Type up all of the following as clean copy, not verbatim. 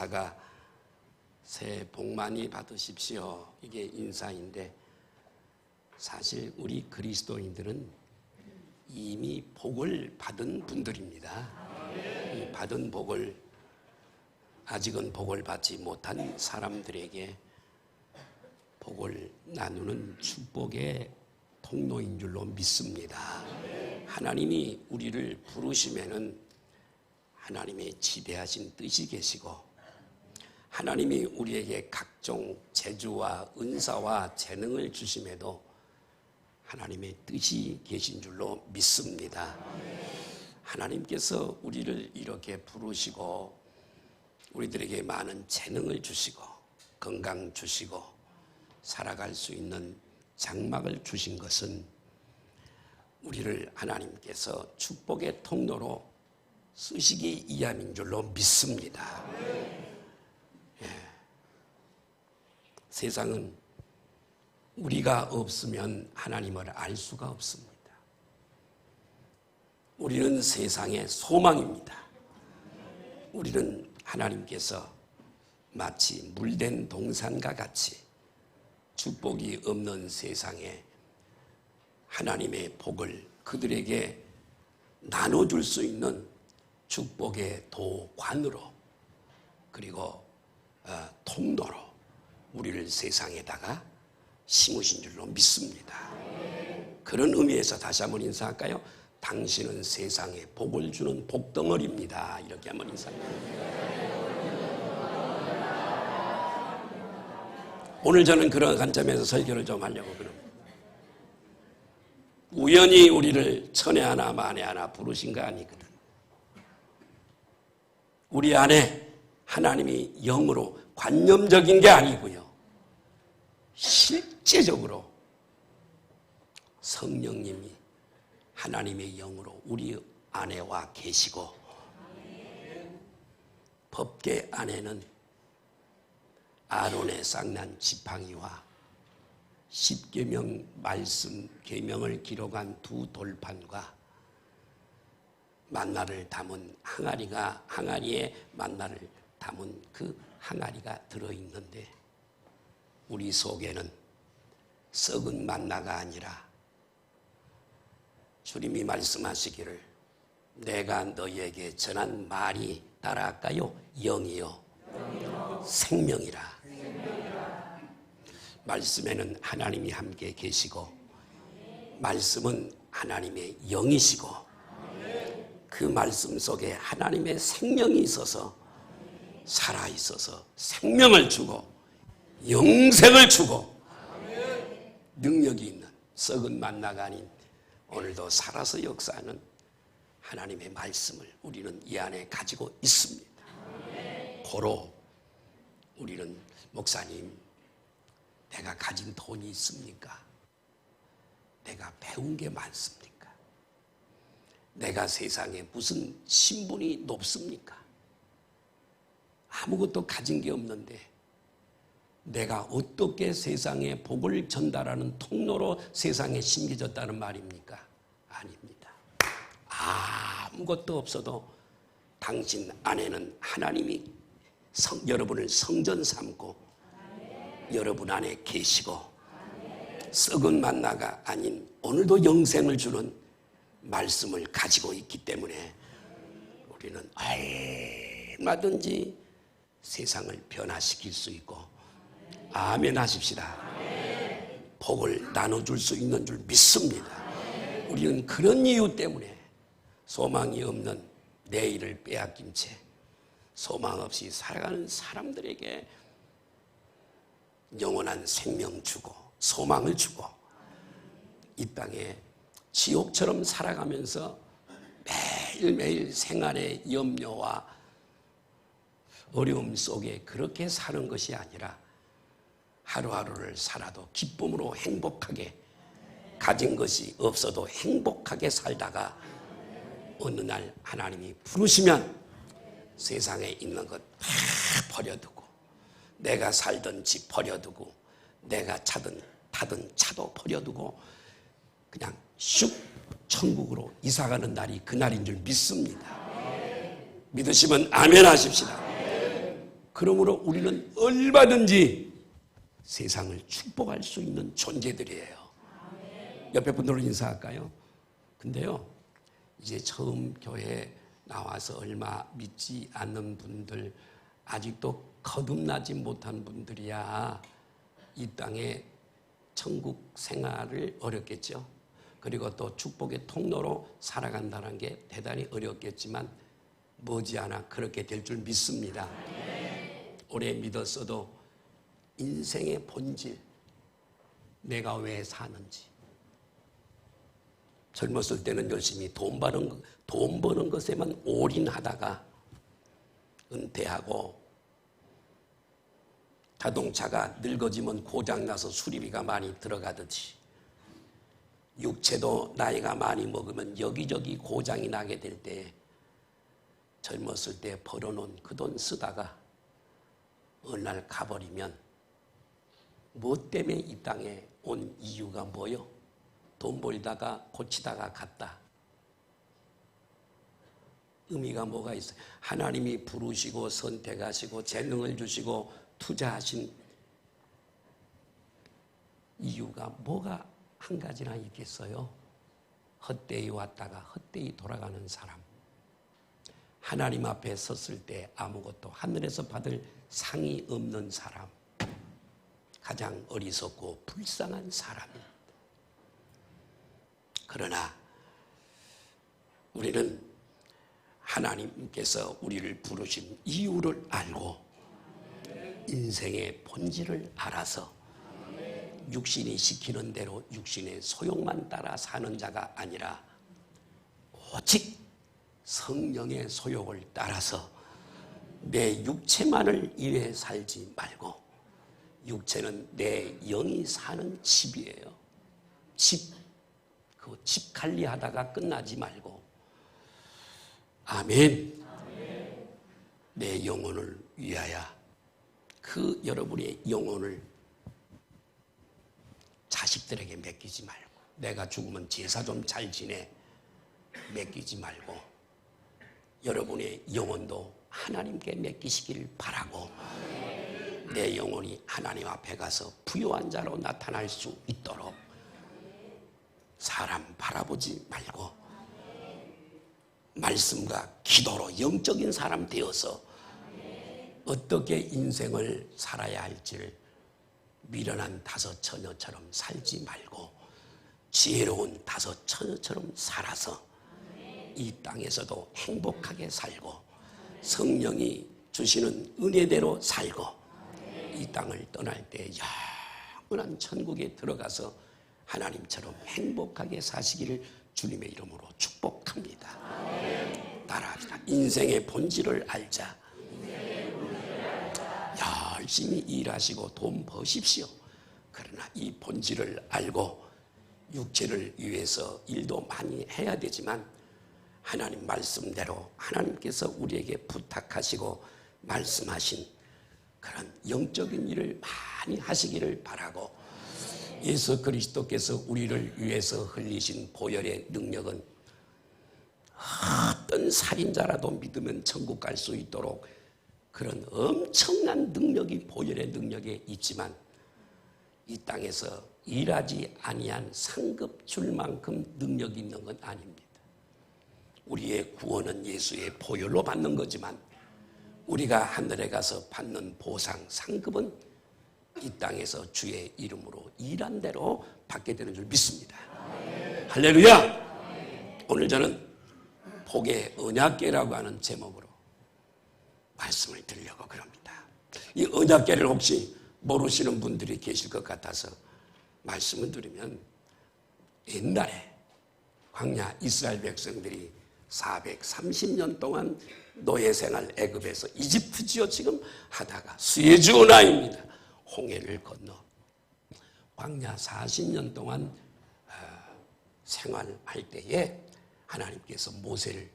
인사가 새해 복 많이 받으십시오. 이게 인사인데 사실 우리 그리스도인들은 이미 복을 받은 분들입니다. 이 받은 복을 아직은 복을 받지 못한 사람들에게 복을 나누는 축복의 통로인 줄로 믿습니다. 하나님이 우리를 부르시면은 하나님의 지대하신 뜻이 계시고 하나님이 우리에게 각종 재주와 은사와 재능을 주심에도 하나님의 뜻이 계신 줄로 믿습니다. 하나님께서 우리를 이렇게 부르시고 우리들에게 많은 재능을 주시고 건강 주시고 살아갈 수 있는 장막을 주신 것은 우리를 하나님께서 축복의 통로로 쓰시기 위함인 줄로 믿습니다. 세상은 우리가 없으면 하나님을 알 수가 없습니다. 우리는 세상의 소망입니다. 우리는 하나님께서 마치 물된 동산과 같이 축복이 없는 세상에 하나님의 복을 그들에게 나눠줄 수 있는 축복의 도관으로 그리고 통로로 우리를 세상에다가 심으신 줄로 믿습니다. 그런 의미에서 다시 한번 인사할까요? 당신은 세상에 복을 주는 복덩어리입니다. 이렇게 한번 인사합니다. 오늘 저는 그런 관점에서 설교를 좀 하려고 그럽니다. 우연히 우리를 천에 하나 만에 하나 부르신 거 아니거든. 우리 안에 하나님이 영으로 관념적인 게 아니고요. 실제적으로 성령님이 하나님의 영으로 우리 안에 와 계시고 법궤 안에는 아론의 쌍난 지팡이와 십계명 말씀 계명을 기록한 두 돌판과 만나를 담은 항아리에 만나를 담은 그 항아리가 들어있는데 우리 속에는 썩은 만나가 아니라 주님이 말씀하시기를 내가 너희에게 전한 말이 따라할까요? 영이요 생명이라. 말씀에는 하나님이 함께 계시고 말씀은 하나님의 영이시고 그 말씀 속에 하나님의 생명이 있어서 살아있어서 생명을 주고 영생을 주고 능력이 있는 썩은 만나가 아닌 오늘도 살아서 역사하는 하나님의 말씀을 우리는 이 안에 가지고 있습니다. 고로 우리는 목사님 내가 가진 돈이 있습니까? 내가 배운 게 많습니까? 내가 세상에 무슨 신분이 높습니까? 아무것도 가진 게 없는데 내가 어떻게 세상에 복을 전달하는 통로로 세상에 심겨졌다는 말입니까? 아닙니다. 아무것도 없어도 당신 안에는 하나님이 여러분을 성전 삼고 여러분 안에 계시고 썩은 만나가 아닌 오늘도 영생을 주는 말씀을 가지고 있기 때문에 우리는 얼마든지 세상을 변화시킬 수 있고 아멘 하십시다. 복을 나눠줄 수 있는 줄 믿습니다. 우리는 그런 이유 때문에 소망이 없는 내일을 빼앗긴 채 소망 없이 살아가는 사람들에게 영원한 생명 주고 소망을 주고 이 땅에 지옥처럼 살아가면서 매일매일 생활의 염려와 어려움 속에 그렇게 사는 것이 아니라 하루하루를 살아도 기쁨으로 행복하게 가진 것이 없어도 행복하게 살다가 어느 날 하나님이 부르시면 세상에 있는 것 다 버려두고 내가 살던 집 버려두고 내가 타던 차도 버려두고 그냥 슉 천국으로 이사가는 날이 그날인 줄 믿습니다. 믿으시면 아멘 하십시다. 그러므로 우리는 얼마든지 세상을 축복할 수 있는 존재들이에요. 옆에 분들로 인사할까요? 근데요, 이제 처음 교회에 나와서 얼마 믿지 않는 분들, 아직도 거듭나지 못한 분들이야 이 땅에 천국 생활을 어렵겠죠. 그리고 또 축복의 통로로 살아간다는 게 대단히 어렵겠지만 머지않아 그렇게 될 줄 믿습니다. 오래 믿었어도 인생의 본질, 내가 왜 사는지. 젊었을 때는 열심히 돈 버는 것에만 올인하다가 은퇴하고 자동차가 늙어지면 고장나서 수리비가 많이 들어가듯이 육체도 나이가 많이 먹으면 여기저기 고장이 나게 될 때 젊었을 때 벌어놓은 그 돈 쓰다가 어느 날 가버리면 뭐 때문에 이 땅에 온 이유가 뭐요? 돈 벌다가 고치다가 갔다. 의미가 뭐가 있어요? 하나님이 부르시고 선택하시고 재능을 주시고 투자하신 이유가 뭐가 한 가지나 있겠어요? 헛되이 왔다가 헛되이 돌아가는 사람. 하나님 앞에 섰을 때 아무것도 하늘에서 받을 상이 없는 사람. 가장 어리석고 불쌍한 사람. 그러나 우리는 하나님께서 우리를 부르신 이유를 알고 인생의 본질을 알아서 육신이 시키는 대로 육신의 소욕만 따라 사는 자가 아니라 오직 성령의 소욕을 따라서 내 육체만을 위해 살지 말고, 육체는 내 영이 사는 집이에요. 그 집 관리하다가 끝나지 말고, 아멘. 내 영혼을 위하여 그 여러분의 영혼을 자식들에게 맡기지 말고, 내가 죽으면 제사 좀 잘 지내 맡기지 말고, 여러분의 영혼도 하나님께 맡기시길 바라고, 내 영혼이 하나님 앞에 가서 부요한 자로 나타날 수 있도록 사람 바라보지 말고 말씀과 기도로 영적인 사람 되어서 어떻게 인생을 살아야 할지를 미련한 다섯 처녀처럼 살지 말고 지혜로운 다섯 처녀처럼 살아서 이 땅에서도 행복하게 살고 성령이 주시는 은혜대로 살고 이 땅을 떠날 때 영원한 천국에 들어가서 하나님처럼 행복하게 사시기를 주님의 이름으로 축복합니다. 따라합시다. 인생의 본질을 알자. 열심히 일하시고 돈 버십시오. 그러나 이 본질을 알고 육체를 위해서 일도 많이 해야 되지만 하나님 말씀대로 하나님께서 우리에게 부탁하시고 말씀하신 그런 영적인 일을 많이 하시기를 바라고, 예수 그리스도께서 우리를 위해서 흘리신 보혈의 능력은 어떤 살인자라도 믿으면 천국 갈 수 있도록 그런 엄청난 능력이 보혈의 능력에 있지만 이 땅에서 일하지 아니한 상급 줄 만큼 능력이 있는 건 아닙니다. 우리의 구원은 예수의 보혈로 받는 거지만 우리가 하늘에 가서 받는 보상, 상급은 이 땅에서 주의 이름으로 일한 대로 받게 되는 줄 믿습니다. 할렐루야! 오늘 저는 복의 언약궤라고 하는 제목으로 말씀을 드리려고 그럽니다. 이 언약궤를 혹시 모르시는 분들이 계실 것 같아서 말씀을 드리면, 옛날에 광야 이스라엘 백성들이 430년 동안 노예생활 애굽에서 이집트지요 지금 하다가 수에즈 운하입니다. 홍해를 건너 광야 40년 동안 생활할 때에 하나님께서 모세를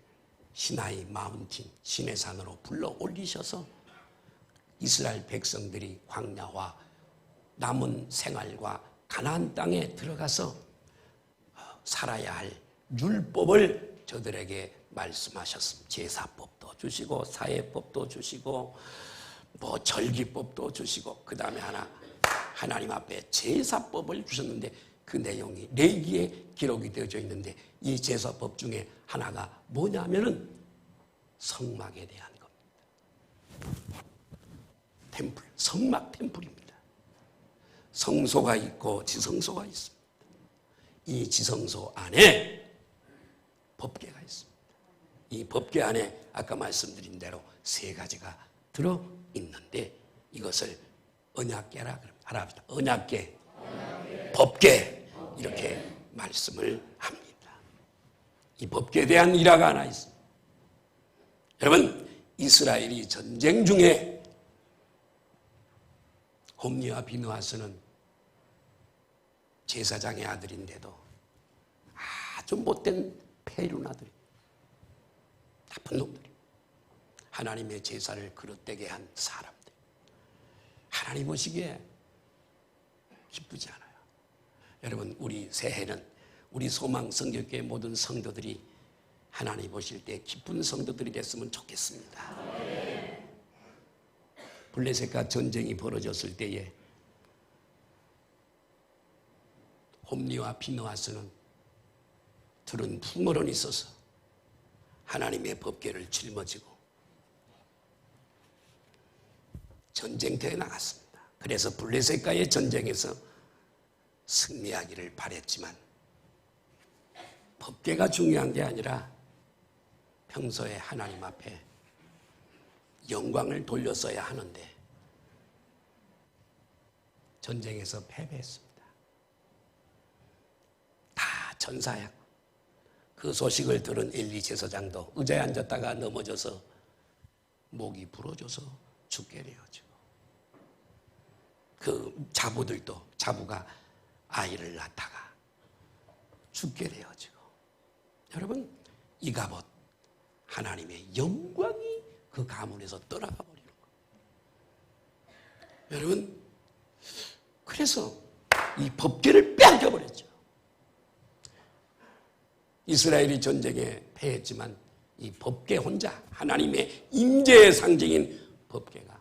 시나이 마운틴 시내산으로 불러 올리셔서 이스라엘 백성들이 광야와 남은 생활과 가나안 땅에 들어가서 살아야 할 율법을 저들에게 말씀하셨습니다. 제사법도 주시고 사회법도 주시고 뭐 절기법도 주시고 그 다음에 하나님 앞에 제사법을 주셨는데 그 내용이 레위기에 기록이 되어져 있는데 이 제사법 중에 하나가 뭐냐면은 성막에 대한 겁니다. 템플, 성막 템플입니다. 성소가 있고 지성소가 있습니다. 이 지성소 안에 법궤가 있습니다. 이 법궤 안에 아까 말씀드린 대로 세 가지가 들어있는데 이것을 언약궤라 합니다. 언약궤, 법궤 이렇게 말씀을 합니다. 이 법궤에 대한 일화가 하나 있습니다. 여러분, 이스라엘이 전쟁 중에 홈리와 비느하스는 제사장의 아들인데도 아주 못된 폐륜아들이, 나쁜 놈들이, 하나님의 제사를 그릇되게 한 사람들. 하나님 보시기에 기쁘지 않아요. 여러분, 우리 새해는 우리 소망 성교교회 모든 성도들이 하나님 보실 때 기쁜 성도들이 됐으면 좋겠습니다. 블레셋과 전쟁이 벌어졌을 때에 홈리와 비느하스는 둘은 풍어론 있어서 하나님의 법궤를 짊어지고 전쟁터에 나갔습니다. 그래서 블레셋과의 전쟁에서 승리하기를 바랬지만 법궤가 중요한 게 아니라 평소에 하나님 앞에 영광을 돌렸어야 하는데 전쟁에서 패배했습니다. 다 전사야. 그 소식을 들은 엘리 제사장도 의자에 앉았다가 넘어져서 목이 부러져서 죽게 되어지고 그 자부가 아이를 낳다가 죽게 되어지고 여러분, 이가봇 하나님의 영광이 그 가문에서 떠나가 버리는 거예요. 여러분, 그래서 이 법궤를 빼앗겨 버렸죠. 이스라엘이 전쟁에 패했지만 이 법궤 혼자 하나님의 임재의 상징인 법궤가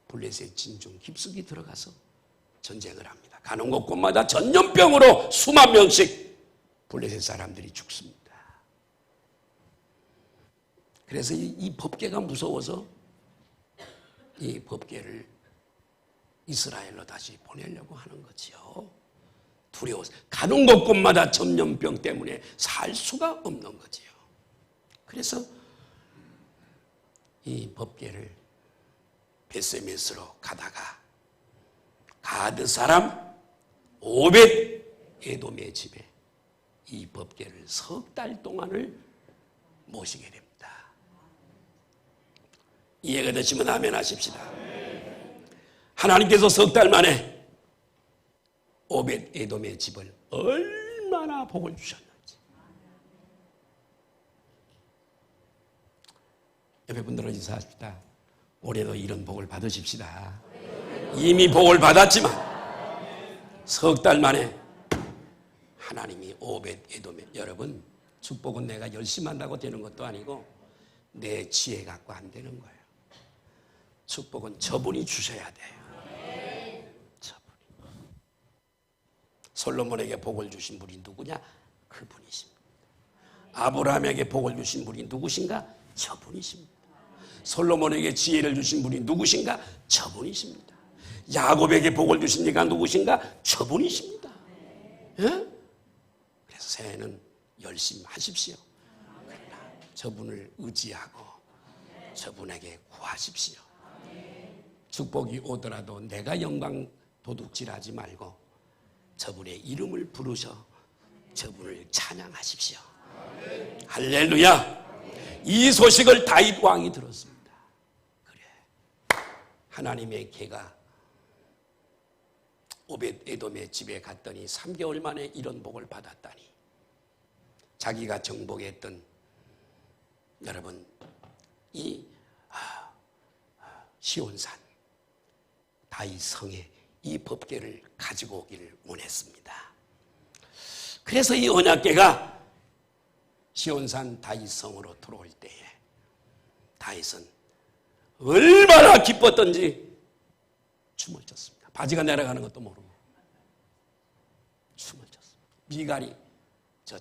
블레셋 진중 깊숙이 들어가서 전쟁을 합니다. 가는 곳곳마다 전염병으로 수만 명씩 블레셋 사람들이 죽습니다. 그래서 이 법궤가 무서워서 이 법궤를 이스라엘로 다시 보내려고 하는 거지요. 두려워서 가는 곳곳마다 전염병 때문에 살 수가 없는 거지요. 그래서 이 법궤를 베세메스로 가다가 가드 사람 오벳 에돔의 집에 이 법궤를 석 달 동안을 모시게 됩니다. 이해가 되시면 아멘 하십시다. 하나님께서 석 달 만에 오벳 에돔의 집을 얼마나 복을 주셨는지. 옆에 분들은 인사하십시다. 올해도 이런 복을 받으십시다. 이미 복을 받았지만 석 달 만에 하나님이 오벳 에돔에, 여러분, 축복은 내가 열심히 한다고 되는 것도 아니고 내 지혜 갖고 안 되는 거예요. 축복은 저분이 주셔야 돼요. 저분이. 솔로몬에게 복을 주신 분이 누구냐? 그분이십니다. 아브라함에게 복을 주신 분이 누구신가? 저분이십니다. 솔로몬에게 지혜를 주신 분이 누구신가? 저분이십니다. 야곱에게 복을 주신 이가 누구신가? 저분이십니다. 예? 그래서 새해는 열심히 하십시오. 그러나 저분을 의지하고 저분에게 구하십시오. 축복이 오더라도 내가 영광 도둑질하지 말고 저분의 이름을 부르셔 저분을 찬양하십시오. 할렐루야. 이 소식을 다윗 왕이 들었습니다. 그래, 하나님의 개가 오벳 에돔의 집에 갔더니 3개월 만에 이런 복을 받았다니. 자기가 정복했던, 여러분, 이 시온산 다윗 성에 이 법궤를 가지고 오기를 원했습니다. 그래서 이 언약궤가 시온산 다윗 성으로 들어올 때에 다윗은 얼마나 기뻤던지 춤을 췄습니다. 바지가 내려가는 것도 모르고 춤을 췄습니다. 미갈이 저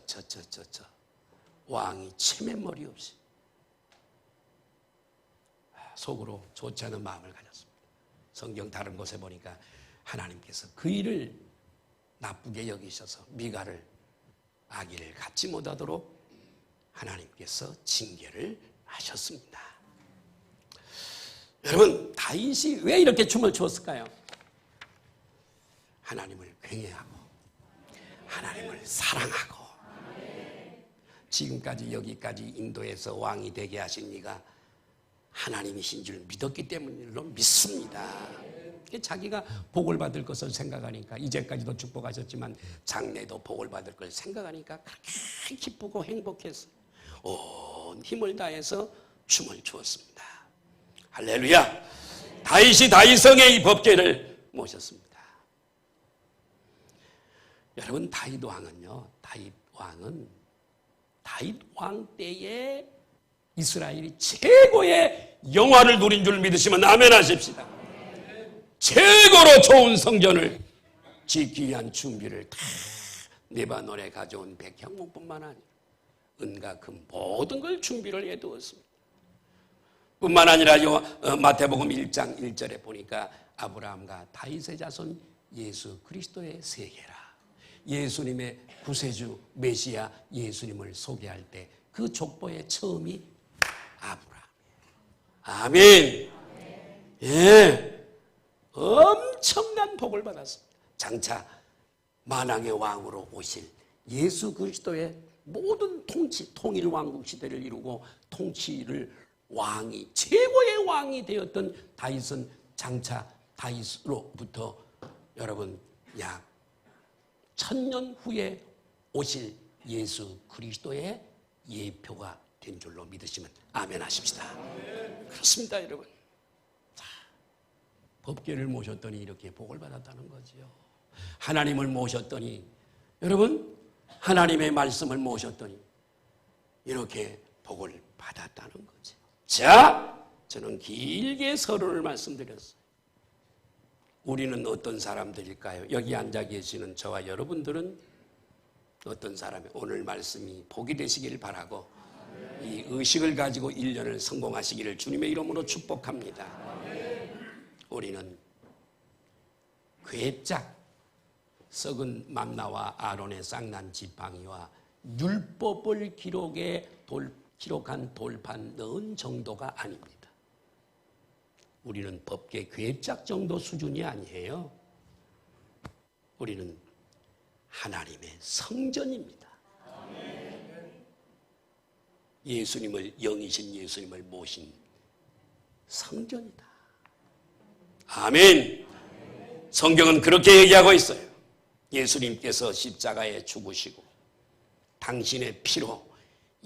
왕이 체면머리 없이 속으로 좋지 않은 마음을 가졌습니다. 성경 다른 곳에 보니까 하나님께서 그 일을 나쁘게 여기셔서 미갈을 아기를 갖지 못하도록 하나님께서 징계를 하셨습니다. 여러분, 다윗이 왜 이렇게 춤을 추었을까요? 하나님을 경외하고 하나님을 사랑하고 지금까지 여기까지 인도에서 왕이 되게 하신 이가 하나님이신 줄 믿었기 때문일로 믿습니다. 자기가 복을 받을 것을 생각하니까, 이제까지도 축복하셨지만 장래도 복을 받을 걸 생각하니까 그렇게 기쁘고 행복해서 온 힘을 다해서 춤을 추었습니다. 할렐루야. 다윗이 다윗성의 이 법궤를 모셨습니다. 여러분, 다윗 왕 때에 이스라엘이 최고의 영화를 누린 줄 믿으시면 아멘 하십시다. 최고로 좋은 성전을 짓기 위한 준비를 다 레바논에 가져온 백향목뿐만 아니라 은과 금 모든 걸 준비를 해두었습니다. 뿐만 아니라 마태복음 1장 1절에 보니까 아브라함과 다윗의 자손 예수 그리스도의 세계라, 예수님의 구세주 메시아 예수님을 소개할 때 그 족보의 처음이 아브라함이에요. 아멘. 예, 엄청난 복을 받았습니다. 장차 만왕의 왕으로 오실 예수 그리스도의 모든 통일 왕국 시대를 이루고 통치를 왕이, 최고의 왕이 되었던 다윗은 장차 다윗으로부터 여러분 약 1000년 후에 오실 예수 그리스도의 예표가 된 줄로 믿으시면 아멘 하십시다. 그렇습니다, 여러분. 자, 법궤를 모셨더니 이렇게 복을 받았다는 거지요. 하나님을 모셨더니, 여러분, 하나님의 말씀을 모셨더니 이렇게 복을 받았다는 거죠. 자, 저는 길게 서론을 말씀드렸어요. 우리는 어떤 사람들일까요? 여기 앉아 계시는 저와 여러분들은 어떤 사람이 오늘 말씀이 복이 되시길 바라고 이 의식을 가지고 1년을 성공하시기를 주님의 이름으로 축복합니다. 우리는 괴짝 썩은 만나와 아론의 쌍난 지팡이와 율법을 기록한 돌판 넣은 정도가 아닙니다. 우리는 법계 괴짝 정도 수준이 아니에요. 우리는 하나님의 성전입니다. 예수님을, 영이신 예수님을 모신 성전이다. 아멘. 성경은 그렇게 얘기하고 있어요. 예수님께서 십자가에 죽으시고 당신의 피로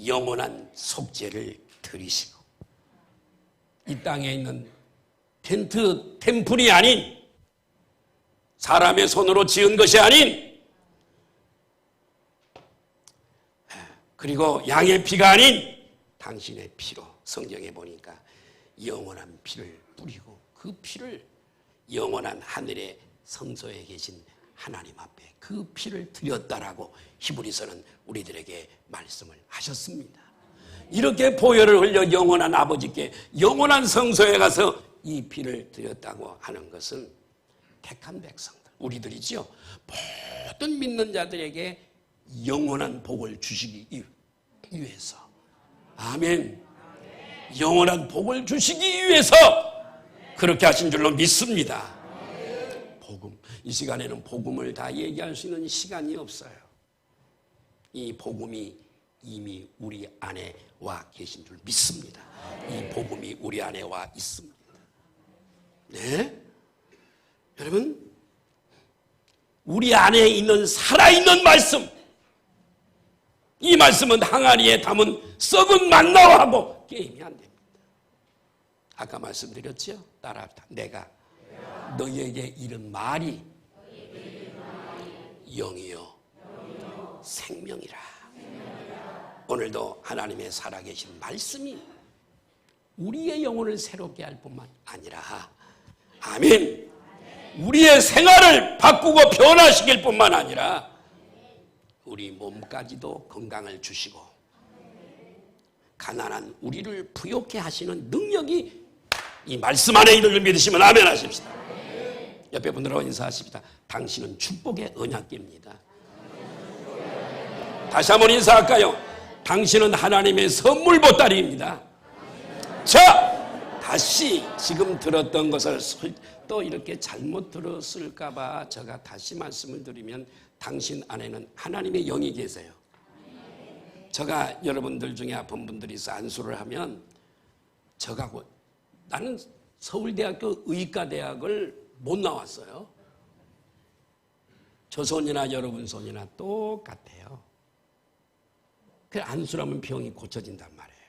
영원한 속죄를 들이시고 이 땅에 있는 템플이 아닌, 사람의 손으로 지은 것이 아닌, 그리고 양의 피가 아닌 당신의 피로, 성경에 보니까 영원한 피를 뿌리고 그 피를 영원한 하늘의 성소에 계신 하나님 앞에 그 피를 드렸다라고 히브리서는 우리들에게 말씀을 하셨습니다. 이렇게 보혈을 흘려 영원한 아버지께 영원한 성소에 가서 이 피를 드렸다고 하는 것은 택한 백성들, 우리들이지요. 모든 믿는 자들에게 영원한 복을 주시기 위해서, 아멘, 영원한 복을 주시기 위해서 그렇게 하신 줄로 믿습니다. 복음, 이 시간에는 복음을 다 얘기할 수 있는 시간이 없어요. 이 복음이 이미 우리 안에 와 계신 줄 믿습니다. 이 복음이 우리 안에 와 있습니다. 네? 여러분, 우리 안에 있는 살아있는 말씀, 이 말씀은 항아리에 담은 썩은 만나와하고 게임이 안 됩니다. 아까 말씀드렸죠? 따라합시다. 내가 너희에게 이른 말이 영이요 생명이라. 오늘도 하나님의 살아계신 말씀이 우리의 영혼을 새롭게 할 뿐만 아니라, 아멘, 우리의 생활을 바꾸고 변화시킬 뿐만 아니라 우리 몸까지도 건강을 주시고 가난한 우리를 부욕해 하시는 능력이 이 말씀 안에 있는 걸 믿으시면 아멘 하십시다. 옆에 분들하고 인사하십시다. 당신은 축복의 언약궤입니다. 다시 한번 인사할까요? 당신은 하나님의 선물 보따리입니다. 자, 다시 지금 들었던 것을 또 이렇게 잘못 들었을까봐 제가 다시 말씀을 드리면, 당신 안에는 하나님의 영이 계세요. 제가 여러분들 중에 아픈 분들이 있어 안수를 하면, 저하고 나는 서울대학교 의과대학을 못 나왔어요. 저 손이나 여러분 손이나 똑같아요. 그 안수를 하면 병이 고쳐진단 말이에요.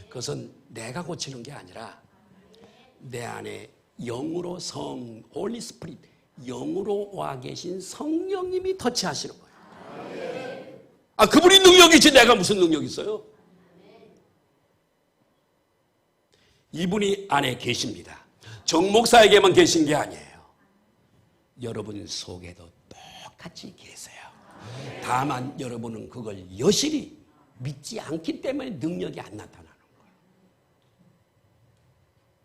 그것은 내가 고치는 게 아니라 내 안에 영으로 홀리 스피릿, 영으로 와 계신 성령님이 터치하시는 거예요. 아, 그분이 능력이지 내가 무슨 능력이 있어요? 이분이 안에 계십니다. 정 목사에게만 계신 게 아니에요. 여러분 속에도 똑같이 계세요. 다만 여러분은 그걸 여실히 믿지 않기 때문에 능력이 안 나타나는 거예요.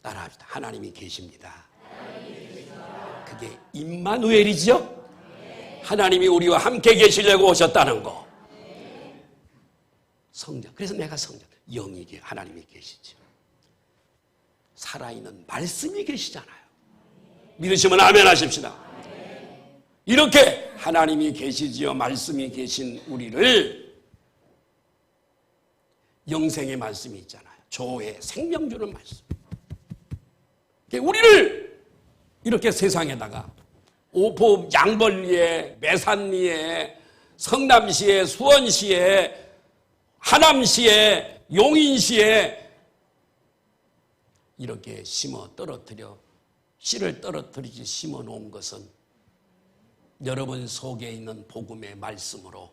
따라합시다. 하나님이 계십니다. 그게 임마누엘이죠? 하나님이 우리와 함께 계시려고 오셨다는 거. 성령. 그래서 내가 성령. 영이 하나님이 계시죠. 살아있는 말씀이 계시잖아요. 믿으시면 아멘 하십시다. 이렇게 하나님이 계시지요. 말씀이 계신 우리를, 영생의 말씀이 있잖아요. 조회, 생명 주는 말씀. 우리를 이렇게 세상에다가 오포 양벌리에, 매산리에, 성남시에, 수원시에, 하남시에, 용인시에 이렇게 심어 떨어뜨려, 씨를 떨어뜨리지 심어 놓은 것은 여러분 속에 있는 복음의 말씀으로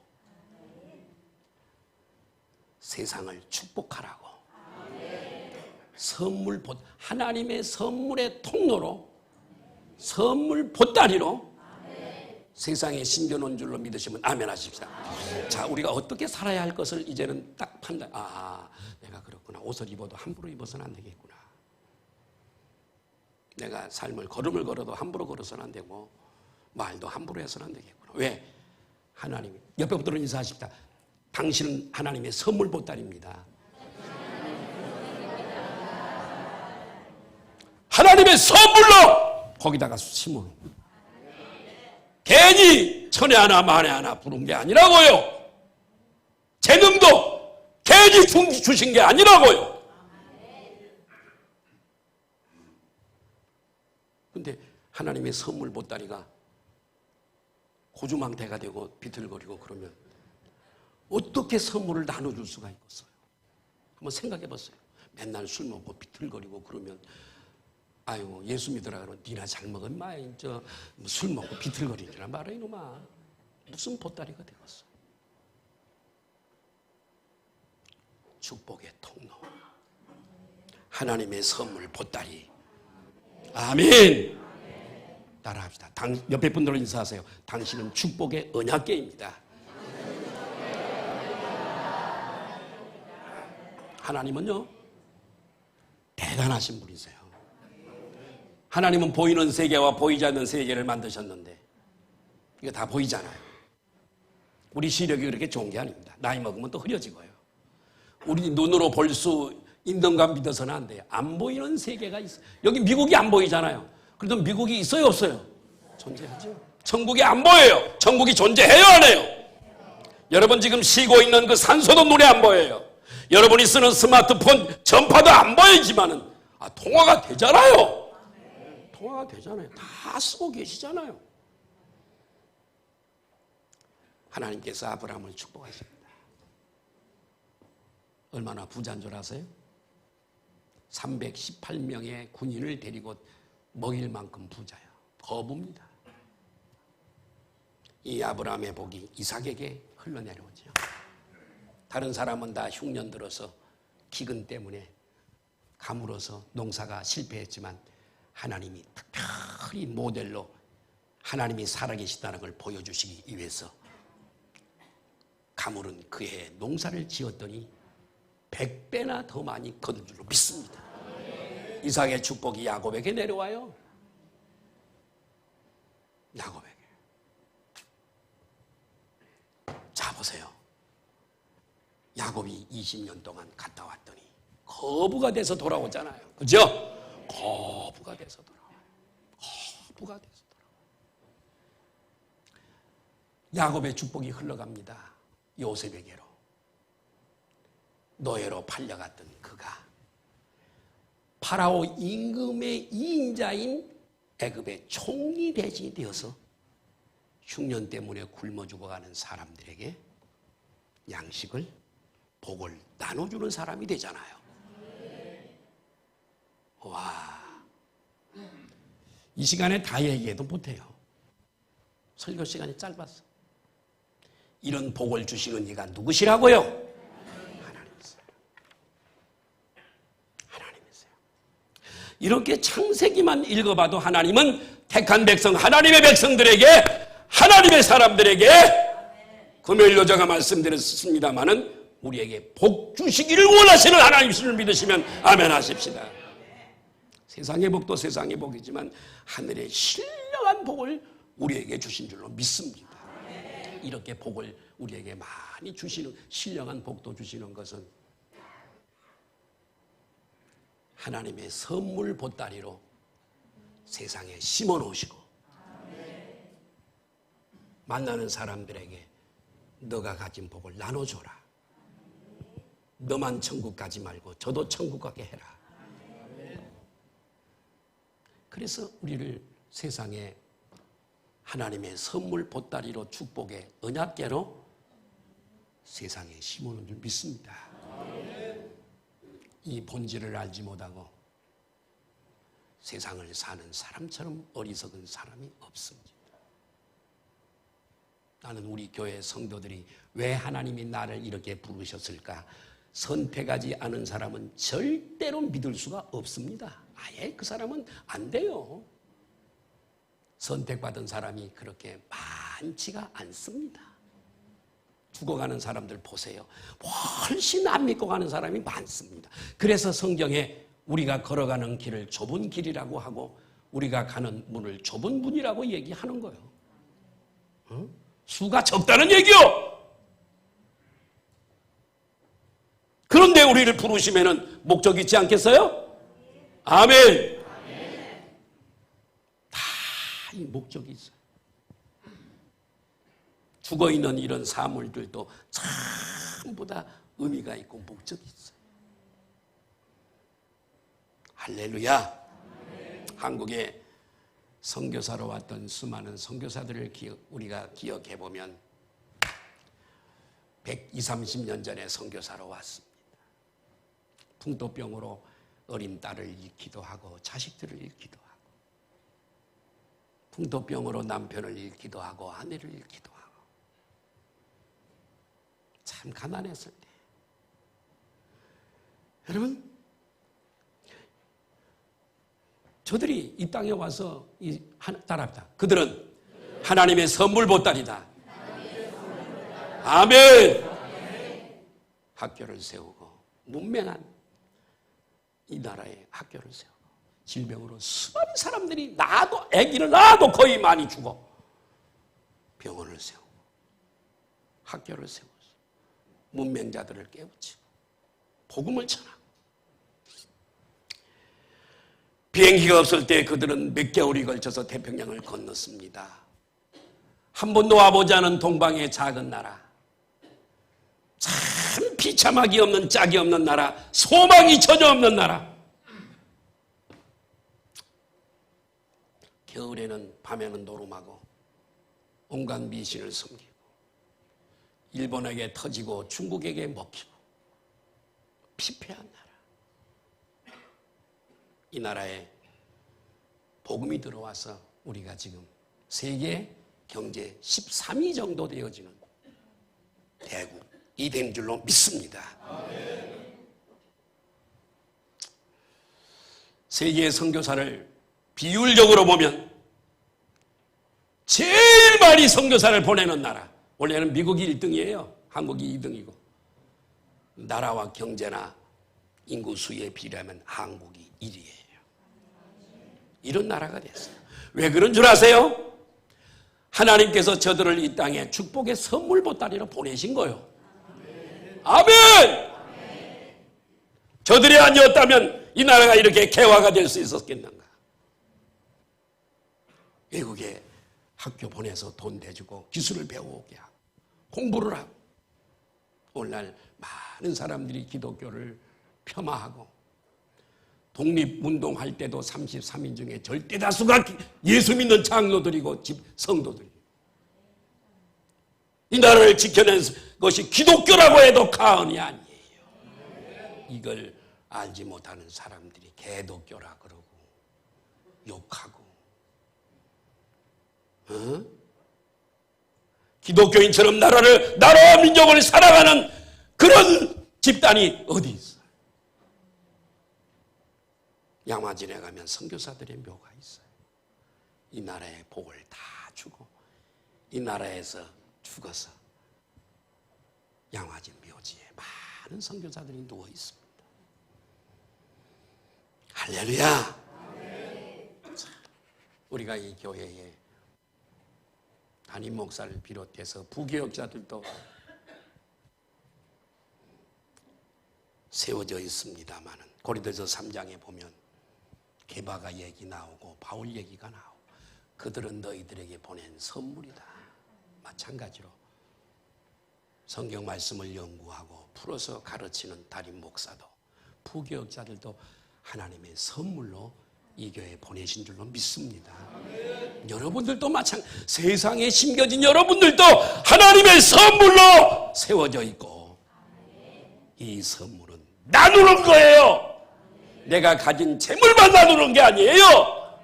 세상을 축복하라고, 선물, 하나님의 선물의 통로로, 선물 보따리로 세상에 심겨놓은 줄로 믿으시면 아멘 하십시다. 자, 우리가 어떻게 살아야 할 것을 이제는 딱 판단, 내가 그렇구나. 옷을 입어도 함부로 입어서는 안 되겠구나. 내가 삶을, 걸음을 걸어도 함부로 걸어서는 안 되고, 말도 함부로 해서는 안 되겠구나. 왜? 하나님이, 옆에 분들은 인사하십시다. 당신은 하나님의 선물 보따리입니다. 하나님의 선물로 거기다가 심어. 괜히 천에 하나 만에 하나 부른 게 아니라고요. 재능도 괜히 주신 게 아니라고요. 근데 하나님의 선물 보따리가 고주망태가 되고 비틀거리고 그러면 어떻게 선물을 나눠줄 수가 있겠어요? 한번 생각해 보세요. 맨날 술 먹고 비틀거리고 그러면, 아유, 예수 믿으라 그러면 니나 잘 먹은 마이, 술 먹고 비틀거리니라 말아 이놈아. 무슨 보따리가 되겠어? 축복의 통로, 하나님의 선물 보따리. 아멘. 따라합시다. 옆에 분들은 인사하세요. 당신은 축복의 언약궤입니다. 하나님은요, 대단하신 분이세요. 하나님은 보이는 세계와 보이지 않는 세계를 만드셨는데 이거 다 보이잖아요. 우리 시력이 그렇게 좋은 게 아닙니다. 나이 먹으면 또 흐려지고요. 우리 눈으로 볼 수 있는 가 믿어서는 안 돼요. 안 보이는 세계가 있어요. 여기 미국이 안 보이잖아요. 그래도 미국이 있어요, 없어요? 존재하죠. 천국이 안 보여요. 천국이 존재해요, 안 해요? 여러분 지금 쉬고 있는 그 산소도 눈에 안 보여요. 여러분이 쓰는 스마트폰 전파도 안 보이지만은 통화가 되잖아요. 통화가 되잖아요. 다 쓰고 계시잖아요. 하나님께서 아브라함을 축복하십니다. 얼마나 부자인 줄 아세요? 318명의 군인을 데리고 먹일 만큼 부자예요. 거부입니다. 이 아브라함의 복이 이삭에게 흘러내려오죠. 다른 사람은 다 흉년 들어서 기근 때문에 가물어서 농사가 실패했지만 하나님이 특별히 모델로 하나님이 살아계시다는 걸 보여주시기 위해서 가물은 그해 농사를 지었더니 100배나 더 많이 거둔 줄로 믿습니다. 이삭의 축복이 야곱에게 내려와요. 야곱에게. 자, 보세요. 야곱이 20년 동안 갔다 왔더니 거부가 돼서 돌아오잖아요. 그죠? 거부가 돼서 돌아와요. 거부가 돼서 돌아와요. 야곱의 축복이 흘러갑니다. 요셉에게로. 노예로 팔려갔던 그가 파라오 임금의 2인자인 애굽의 총리 대신이 되어서 흉년 때문에 굶어 죽어가는 사람들에게 양식을, 복을 나눠주는 사람이 되잖아요. 와, 이 시간에 다 얘기해도 못해요. 설교 시간이 짧았어. 이런 복을 주시는 이가 누구시라고요? 하나님이세요. 하나님이세요. 이렇게 창세기만 읽어봐도 하나님은 택한 백성, 하나님의 백성들에게, 하나님의 사람들에게, 금요일 여자가 말씀드렸습니다마는 우리에게 복 주시기를 원하시는 하나님이심을 믿으시면 아멘 하십시다. 세상의 복도 세상의 복이지만 하늘의 신령한 복을 우리에게 주신 줄로 믿습니다. 이렇게 복을 우리에게 많이 주시는, 신령한 복도 주시는 것은 하나님의 선물 보따리로 세상에 심어 놓으시고 만나는 사람들에게 너가 가진 복을 나눠줘라. 너만 천국 가지 말고 저도 천국 가게 해라. 그래서 우리를 세상에 하나님의 선물 보따리로 축복의 언약궤로 세상에 심어놓은 줄 믿습니다. 이 본질을 알지 못하고 세상을 사는 사람처럼 어리석은 사람이 없습니다. 나는 우리 교회 성도들이 왜 하나님이 나를 이렇게 부르셨을까? 선택하지 않은 사람은 절대로 믿을 수가 없습니다. 아예 그 사람은 안 돼요. 선택받은 사람이 그렇게 많지가 않습니다. 죽어가는 사람들 보세요. 훨씬 안 믿고 가는 사람이 많습니다. 그래서 성경에 우리가 걸어가는 길을 좁은 길이라고 하고 우리가 가는 문을 좁은 문이라고 얘기하는 거예요. 수가 적다는 얘기요. 그런데 우리를 부르시면은 목적 있지 않겠어요? 아멘. 다 이 목적이 있어요. 죽어있는 이런 사물들도 전부 다 의미가 있고 목적이 있어요. 할렐루야. 한국에 선교사로 왔던 수많은 선교사들을 우리가 기억해 보면 120, 30년 전에 선교사로 왔습니다. 풍토병으로 어린 딸을 잃기도 하고 자식들을 잃기도 하고 풍토병으로 남편을 잃기도 하고 아내를 잃기도 하고 참 가난했을 때 여러분 저들이 이 땅에 와서 따라합니다. 그들은 하나님의 선물 보따리다. 아멘. 학교를 세우고 문맹한 이 나라에 학교를 세우고 질병으로 수많은 사람들이 아기를 낳아도 거의 많이 죽어. 병원을 세우고 학교를 세우고 문맹자들을 깨우치고 복음을 전하고 비행기가 없을 때 그들은 몇 개월이 걸쳐서 태평양을 건넜습니다. 한 번도 와보지 않은 동방의 작은 나라, 참 비참하기 없는 짝이 없는 나라, 소망이 전혀 없는 나라. 겨울에는 밤에는 노름하고 온갖 미신을 섬기고 일본에게 터지고 중국에게 먹히고 피폐한 나라. 이 나라에 복음이 들어와서 우리가 지금 세계 경제 13위 정도 되어지는 대국이 된 줄로 믿습니다. 세계의 선교사를 비율적으로 보면 제일 많이 선교사를 보내는 나라, 원래는 미국이 1등이에요. 한국이 2등이고, 나라와 경제나 인구 수에 비례하면 한국이 1위예요. 이런 나라가 됐어요. 왜 그런 줄 아세요? 하나님께서 저들을 이 땅에 축복의 선물 보따리로 보내신 거예요. 아멘! 저들이 아니었다면 이 나라가 이렇게 개화가 될 수 있었겠는가? 외국에 학교 보내서 돈 대주고 기술을 배워오게 하고 공부를 하고, 오늘날 많은 사람들이 기독교를 폄하하고, 독립운동할 때도 33인 중에 절대 다수가 예수 믿는 장로들이고 성도들이고, 이 나라를 지켜낸 것이 기독교라고 해도 과언이 아니에요. 이걸 알지 못하는 사람들이 개독교라 그러고 욕하고, 기독교인처럼 나라와 민족을 사랑하는 그런 집단이 어디 있어요? 양화진에 가면 선교사들의 묘가 있어요. 이 나라의 복을 다 주고 이 나라에서 죽어서 양화진 묘지에 많은 선교사들이 누워 있습니다. 할렐루야. 우리가 이 교회에 담임 목사를 비롯해서 부교역자들도 세워져 있습니다만, 고린도서 3장에 보면 게바가 얘기 나오고 바울 얘기가 나오고, 그들은 너희들에게 보낸 선물이다. 마찬가지로 성경 말씀을 연구하고 풀어서 가르치는 담임 목사도, 부교역자들도 하나님의 선물로 이 교회에 보내신 줄로 믿습니다. 여러분들도 세상에 심겨진 여러분들도 하나님의 선물로 세워져 있고, 이 선물은 나누는 거예요. 내가 가진 재물만 나누는 게 아니에요.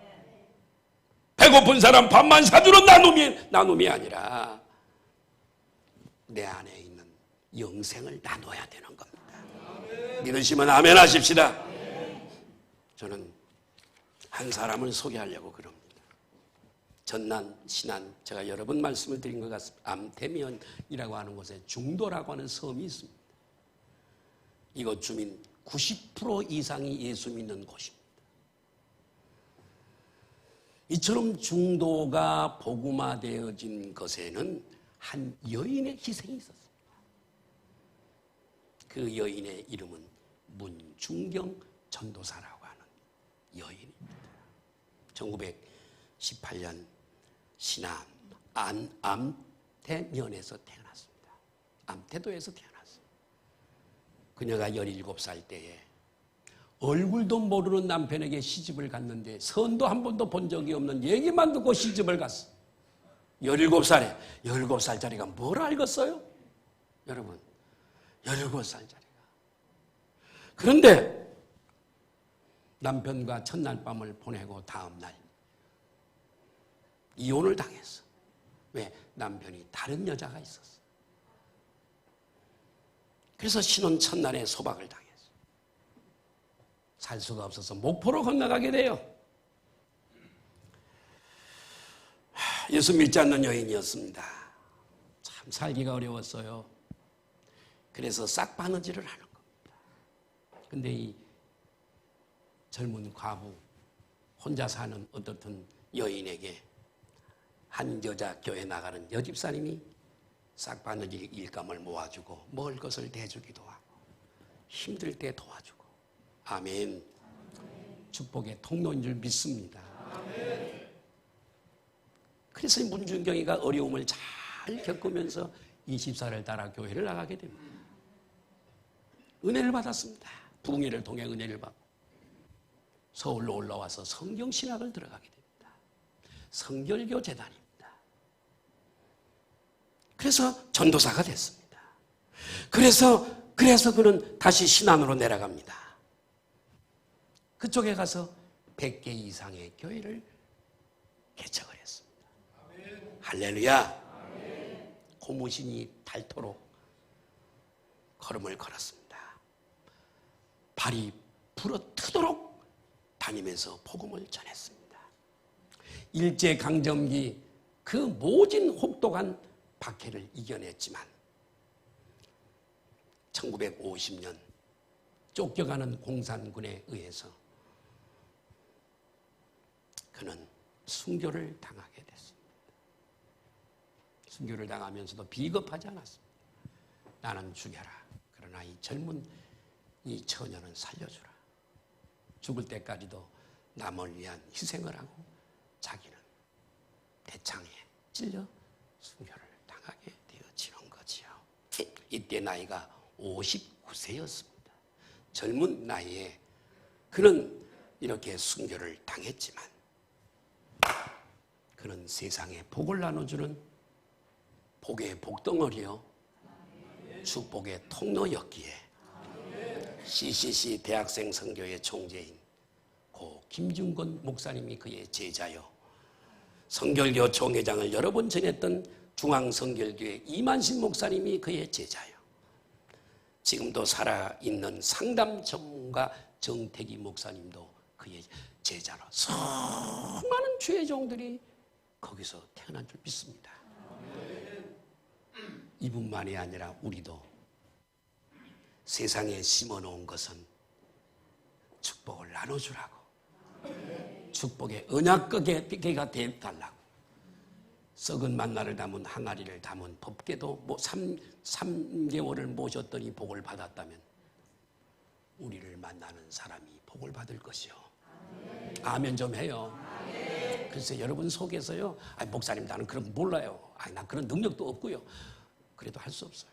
배고픈 사람 밥만 사주는 나눔이 아니라 내 안에 있는 영생을 나눠야 되는 겁니다. 믿으시면 아멘 하십시다. 저는 한 사람을 소개하려고 그럽니다. 전남, 신안, 제가 여러 번 말씀을 드린 것 같습니다. 암태면이라고 하는 곳에 중도라고 하는 섬이 있습니다. 이곳 주민 90% 이상이 예수 믿는 곳입니다. 이처럼 중도가 복음화되어진 것에는 한 여인의 희생이 있었습니다. 그 여인의 이름은 문중경 전도사라고 하는 여인입니다. 1918년 신안 암태면에서 태어났습니다. 암태도에서 태어났습니다. 그녀가 17살 때에 얼굴도 모르는 남편에게 시집을 갔는데, 선도 한 번도 본 적이 없는 얘기만 듣고 시집을 갔어. 17살짜리가 뭘 알겠어요? 여러분, 17살짜리가. 그런데 남편과 첫날 밤을 보내고 다음날 이혼을 당했어. 왜? 남편이 다른 여자가 있었어. 그래서 신혼 첫날에 소박을 당했어. 살 수가 없어서 목포로 건너가게 돼요. 예수 믿지 않는 여인이었습니다. 참 살기가 어려웠어요. 그래서 싹바느질을 하는 겁니다. 근데 이 젊은 과부, 혼자 사는 어떻든 여인에게 한 여자 교회 나가는 여집사님이 싹바느질 일감을 모아주고 먹을 것을 대주기도 하고 힘들 때 도와주고, 아멘. 축복의 통로인 줄 믿습니다. 그래서 문중경이가 어려움을 잘 겪으면서 24를 따라 교회를 나가게 됩니다. 은혜를 받았습니다. 부흥회를 통해 은혜를 받고 서울로 올라와서 성경신학을 들어가게 됩니다. 성결교 재단입니다. 그래서 전도사가 됐습니다. 그래서 그는 다시 신안으로 내려갑니다. 그쪽에 가서 100개 이상의 교회를 개척을 했습니다. 아멘. 할렐루야. 아멘. 고무신이 닳도록 걸음을 걸었습니다. 발이 부러뜨도록 다니면서 복음을 전했습니다. 일제강점기 그 모진 혹독한 박해를 이겨냈지만 1950년 쫓겨가는 공산군에 의해서 그는 순교를 당하게 됐습니다. 순교를 당하면서도 비겁하지 않았습니다. 나는 죽여라. 그러나 이 젊은 이 처녀는 살려주라. 죽을 때까지도 남을 위한 희생을 하고 자기는 대창에 찔려 순교를 당하게 되어지는 거지요. 이때 나이가 59세였습니다. 젊은 나이에 그는 이렇게 순교를 당했지만 그는 세상에 복을 나눠주는 복의 복덩어리요 축복의 통로였기에 CCC 대학생 선교회 총재인 고 김중건 목사님이 그의 제자요, 성결교 총회장을 여러 번 지냈던 중앙성결교회 이만신 목사님이 그의 제자요, 지금도 살아있는 상담 전문가 정태기 목사님도 그의 제자로 수많은 주의 종들이 거기서 태어난 줄 믿습니다. 이분만이 아니라 우리도 세상에 심어놓은 것은 축복을 나눠주라고, 축복의 언약궤가 되달라고, 썩은 만나를 담은 항아리를 담은 법궤도 3개월을 모셨더니 복을 받았다면 우리를 만나는 사람이 복을 받을 것이요. 아멘 좀 해요. 그래서 여러분 속에서요, 목사님 나는 그런 거 몰라요, 난 그런 능력도 없고요, 그래도 할 수 없어요.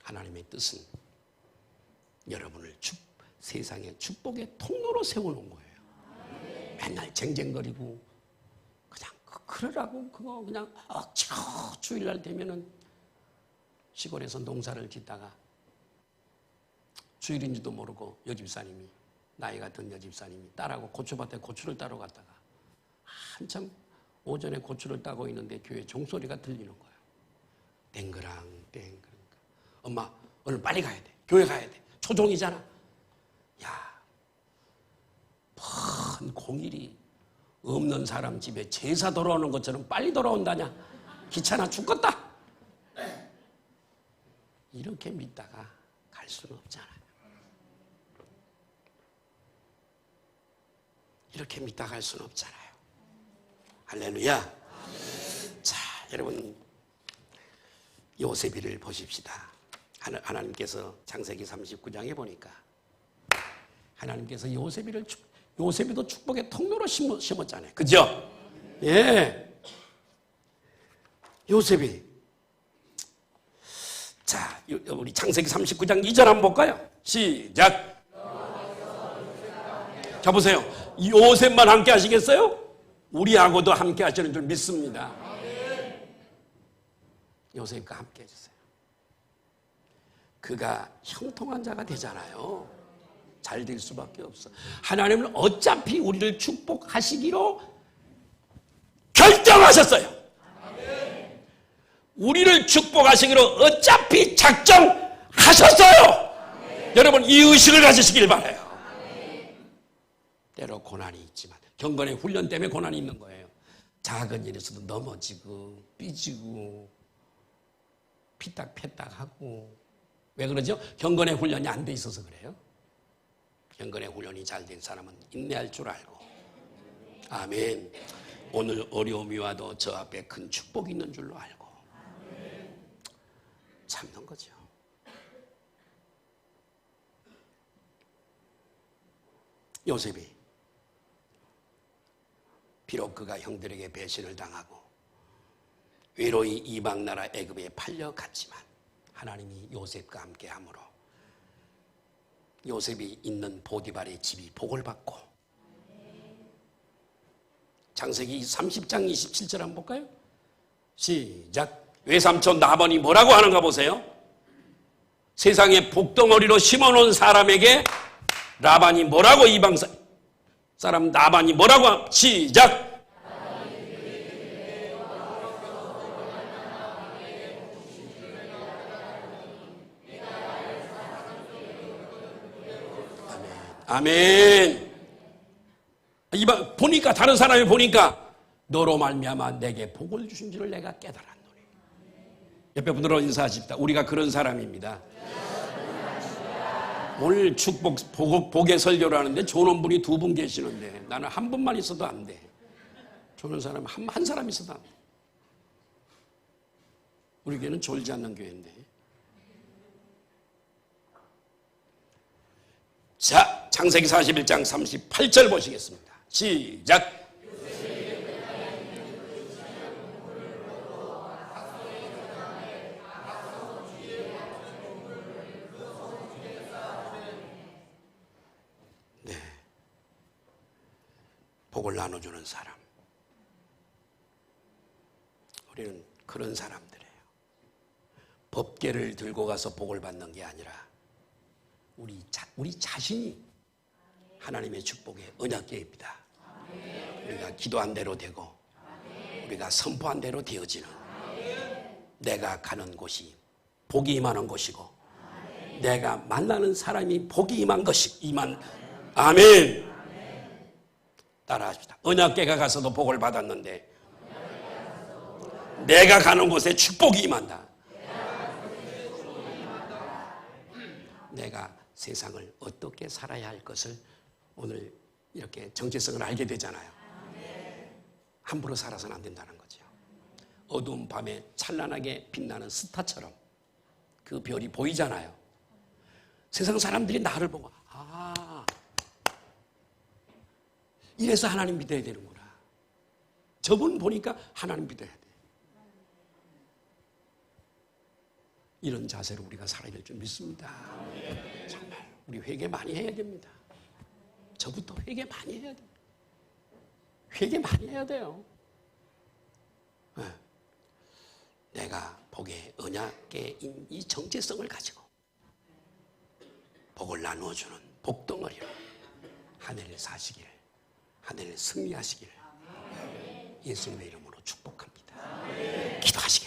하나님의 뜻은 여러분을 세상의 축복의 통로로 세워놓은 거예요. 맨날 쟁쟁거리고 그냥 그러라고 그거 그냥 주일날 되면은 시골에서 농사를 짓다가 주일인지도 모르고 여집사님이, 나이가 든 여집사님이 딸하고 고추밭에 고추를 따러 갔다가 한참 오전에 고추를 따고 있는데 교회 종소리가 들리는 거예요. 땡그랑 땡그랑. 엄마 오늘 빨리 가야 돼. 교회 가야 돼. 초종이잖아. 야, 큰 공일이 없는 사람 집에 제사 돌아오는 것처럼 빨리 돌아온다냐. 귀찮아 죽겠다. 이렇게 믿다가 갈 수는 없잖아요. 이렇게 믿다가 갈 수는 없잖아요. 할렐루야. 자, 여러분 요셉이를 보십시다. 하나님께서 창세기 39장에 보니까 하나님께서 요셉이도 축복의 통로로 심었잖아요. 그죠? 예. 요셉이. 자, 우리 창세기 39장 2절 한번 볼까요? 시작. 자, 보세요. 요셉만 함께 하시겠어요? 우리하고도 함께 하시는 줄 믿습니다. 요셉과 함께 해주세요. 그가 형통한 자가 되잖아요. 잘 될 수밖에 없어. 하나님은 어차피 우리를 축복하시기로 결정하셨어요. 우리를 축복하시기로 어차피 작정하셨어요. 여러분 이 의식을 가지시길 바라요. 때로 고난이 있지만 경건의 훈련 때문에 고난이 있는 거예요. 작은 일에서도 넘어지고 삐지고 피딱패딱하고. 왜 그러죠? 경건의 훈련이 안 돼 있어서 그래요. 경건의 훈련이 잘 된 사람은 인내할 줄 알고. 아멘. 오늘 어려움이 와도 저 앞에 큰 축복이 있는 줄로 알고 참는 거죠. 요셉이 비록 그가 형들에게 배신을 당하고 외로이 이방 나라 애굽에 팔려갔지만 하나님이 요셉과 함께 함으로 요셉이 있는 보디발의 집이 복을 받고. 창세기 30장 27절 한번 볼까요? 시작. 외삼촌 나반이 뭐라고 하는가 보세요. 세상에 복덩어리로 심어놓은 사람에게 라반이 뭐라고, 이방 사람 나반이 뭐라고. 시작. 아멘. 보니까 다른 사람이 보니까 너로 말미암아 내게 복을 주신 줄을 내가 깨달았노니. 옆에 분들하고 인사하십시다. 우리가 그런 사람입니다. 오늘 축복 복의 설교를 하는데 좋은 분이 2분 계시는데 나는 한 분만 있어도 안 돼. 좋은 사람 한 사람 있어도 안 돼. 우리 교회는 졸지 않는 교회인데. 자, 창세기 41장 38절 보시겠습니다. 시작. 네, 복을 나눠주는 사람. 우리는 그런 사람들이에요. 법궤를 들고 가서 복을 받는 게 아니라 우리 자신이 하나님의 축복의 언약궤입니다. 우리가 기도한 대로 되고 우리가 선포한 대로 되어지는, 내가 가는 곳이 복이 임하는 곳이고 내가 만나는 사람이 복이 임한 것이 아멘. 따라합시다. 언약궤가 가서도 복을 받았는데 내가 가는 곳에 축복이 임한다. 내가 세상을 어떻게 살아야 할 것을 오늘 이렇게 정체성을 알게 되잖아요. 함부로 살아서는 안 된다는 거죠. 어두운 밤에 찬란하게 빛나는 스타처럼 그 별이 보이잖아요. 세상 사람들이 나를 보고 이래서 하나님 믿어야 되는구나. 저분 보니까 하나님 믿어야 돼. 이런 자세로 우리가 살아야 될 줄 믿습니다. 정말 우리 회개 많이 해야 됩니다. 저부터 회개 많이 해야 돼요. 회개 많이 해야 돼요. 내가 복의 언약궤인 이 정체성을 가지고 복을 나누어주는 복덩어리로 하늘을 사시길, 하늘을 승리하시길 예수님의 이름으로 축복합니다. 기도하시겠습니다.